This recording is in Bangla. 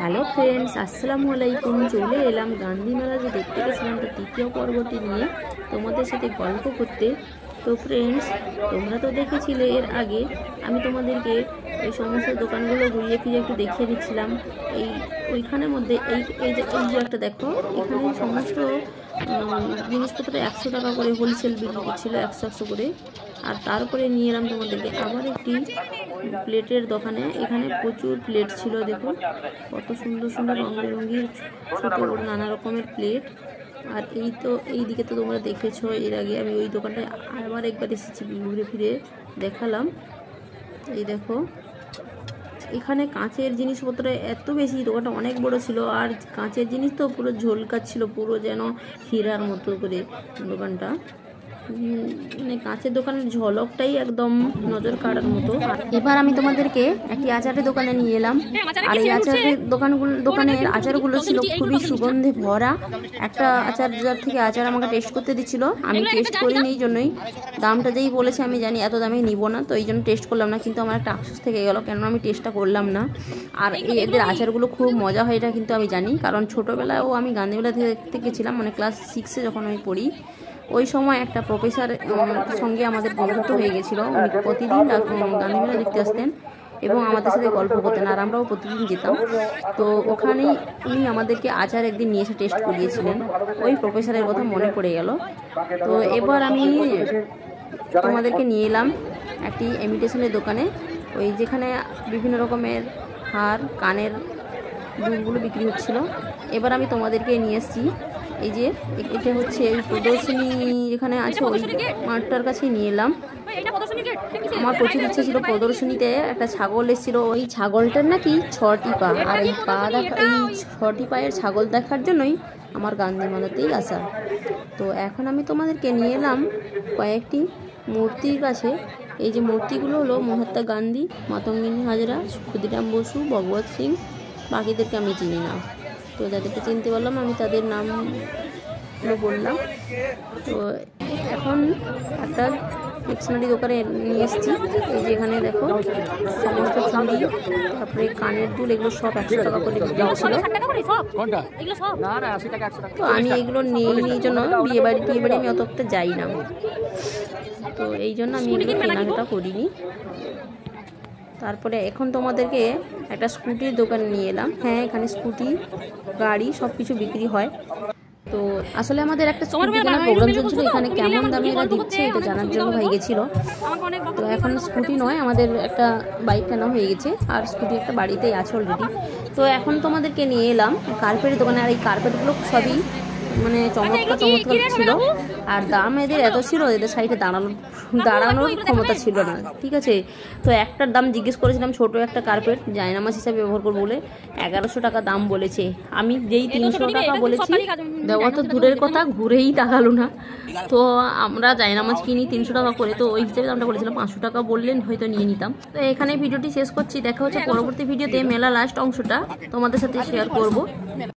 হ্যালো ফ্রেন্ডস, আসসালামু আলাইকুম। চলে এলাম গান্ধী মেলা যে দেখতে গেছিলাম তো তৃতীয় পর্বটি নিয়ে তোমাদের সাথে গল্প করতে। তো ফ্রেন্ডস, তোমরা তো দেখেছিলে এর আগে আমি তোমাদেরকে এই সমস্ত দোকানগুলো ঘুরিয়ে ফিরে একটু দেখিয়ে দিচ্ছিলাম। ওইখানের মধ্যে এই যে একটা দেখো, এখানে সমস্ত জিনিসপত্র 100 টাকা করে হোলসেল বিক্রি করছিল, 100 করে। আর তারপরে নিয়ে এলাম তোমাদেরকে আবার একটি প্লেটের দোকানে। এখানে প্রচুর প্লেট ছিল, দেখুন কত সুন্দর সুন্দর রং বেরঙের ছোটো বড় নানা রকমের প্লেট। আর এই দিকে তো তোমরা দেখেছো এর আগে, আমি ওই দোকানটায় আবার একবার এসেছি, ঘুরে ফিরে দেখালাম। এই দেখো, এখানে কাঁচের জিনিসপত্র এত বেশি, দোকানটা অনেক বড় ছিল। আর কাঁচের জিনিস তো পুরো ঝলকাচ্ছিল, পুরো যেন হীরার মতো করে দোকানটা। মানে কাঁচের দোকানের ঝলকটাই একদম নজর কাড়ার মতো। এবার আমি তোমাদেরকে একটি আচারের দোকানে নিয়ে এলাম। আর এই আচারের দোকানের আচারগুলো ছিল খুবই সুগন্ধে ভরা। একটা আচার থেকে আচার আমাকে টেস্ট করতে দিচ্ছিল, আমি টেস্ট করিনি, এই জন্যই দামটা যেই বলেছে আমি জানি এত দামে নিব না, তো এই জন্য টেস্ট করলাম না। কিন্তু আমার একটা আফসোস থেকে গেল, কেন আমি টেস্টটা করলাম না। আর এদের আচারগুলো খুব মজা হয়, এটা কিন্তু আমি জানি, কারণ ছোটোবেলায়ও আমি গান্ধীমেলা থেকে গেছিলাম, মানে ক্লাস 6-এ যখন আমি পড়ি। ওই সময় একটা প্রফেসর সঙ্গে আমাদের বন্ধুত্ব হয়ে গেছিলো। উনি প্রতিদিন গান্ধীমেলা দেখতে আসতেন এবং আমাদের সাথে গল্প করতেন, আর আমরাও প্রতিদিন যেতাম। তো ওখানেই উনি আমাদেরকে আচার একদিন নিয়ে এসে টেস্ট করিয়েছিলেন। ওই প্রফেসরের কথা মনে পড়ে গেল। তো এবার আমি তোমাদেরকে নিয়ে এলাম একটি ইমিটেশনের দোকানে, ওই যেখানে বিভিন্ন রকমের হার, কানের দুলগুলো বিক্রি হচ্ছিল। এবার আমি তোমাদেরকে নিয়ে এসেছি, এই যে এটা হচ্ছে ওই প্রদর্শনী যেখানে আছে ওই মাঠটার কাছে নিয়ে এলাম। আমার প্রচুর ইচ্ছা ছিল, প্রদর্শনীতে একটা ছাগল এসেছিল, ওই ছাগলটার নাকি 6টি পা। আর এই 6টি পায়ের ছাগল দেখার জন্যই আমার গান্ধী মেলাতেই আসা। তো এখন আমি তোমাদেরকে নিয়ে এলাম কয়েকটি মূর্তির কাছে। এই যে মূর্তিগুলো হলো মহাত্মা গান্ধী, মাতঙ্গিনী হাজরা, ক্ষুদিরাম বসু, ভগৎ সিং। বাকিদেরকে আমি চিনি না, তো যাদেরকে চিনতে পারলাম আমি তাদের নামগুলো বললাম। তো এখন একটা ডিকশনারি দোকানে নিয়ে এসেছি। এই যে এখানে দেখো সমস্ত চুড়ি, তারপরে কানের দুল, এগুলো সব 100 টাকা করে বিক্রি হচ্ছিল। তো আমি এগুলো নিয়ে এই জন্য বিয়ে বাড়ি আমি অত একটা যাই না, তো এই জন্য আমি এগুলো কেনাকাটা করিনি। তারপরে এখন তোমাদেরকে একটা স্কুটির দোকানে নিয়ে এলাম। হ্যাঁ, এখানে স্কুটি, গাড়ি সব কিছু বিক্রি হয়। তো আসলে আমাদের একটা স্কুটি কেনার প্রোগ্রাম চলছিল, এখানে কেমন দামে এরা দিচ্ছে এটা জানার জন্য ভাই গেছিল। তো এখন স্কুটি নয়, আমাদের একটা বাইক কেনা হয়ে গেছে, আর স্কুটি একটা বাড়িতেই আছে অলরেডি। তো এখন তোমাদেরকে নিয়ে এলাম কার্পেটের দোকানে। আর এই কার্পেটগুলো সবই মানে চমৎকার ছিল। আর দাম এদের এত ছিল, এদের সাইডে দাঁড়ানোর ক্ষমতা ছিল না, ঠিক আছে। তো একটার দাম জিজ্ঞেস করেছিলাম, ছোট একটা কার্পেট জায়নামাজ হিসাবে ব্যবহার করবো বলে 1100 টাকা দাম বলেছে। আমি যেই 300 টাকা বলেছি, দেওয়া তো দূরের কথা, ঘুরেই তাকালো না। তো আমরা জায়নামাজ কিনি 300 টাকা করে, তো ওই হিসেবে দামটা বলেছিলাম। 500 টাকা বললেন হয়তো নিয়ে নিতাম। তো এখানে ভিডিওটি শেষ করছি, দেখা হচ্ছে পরবর্তী ভিডিওতে। মেলা লাস্ট অংশটা তোমাদের সাথে শেয়ার করব।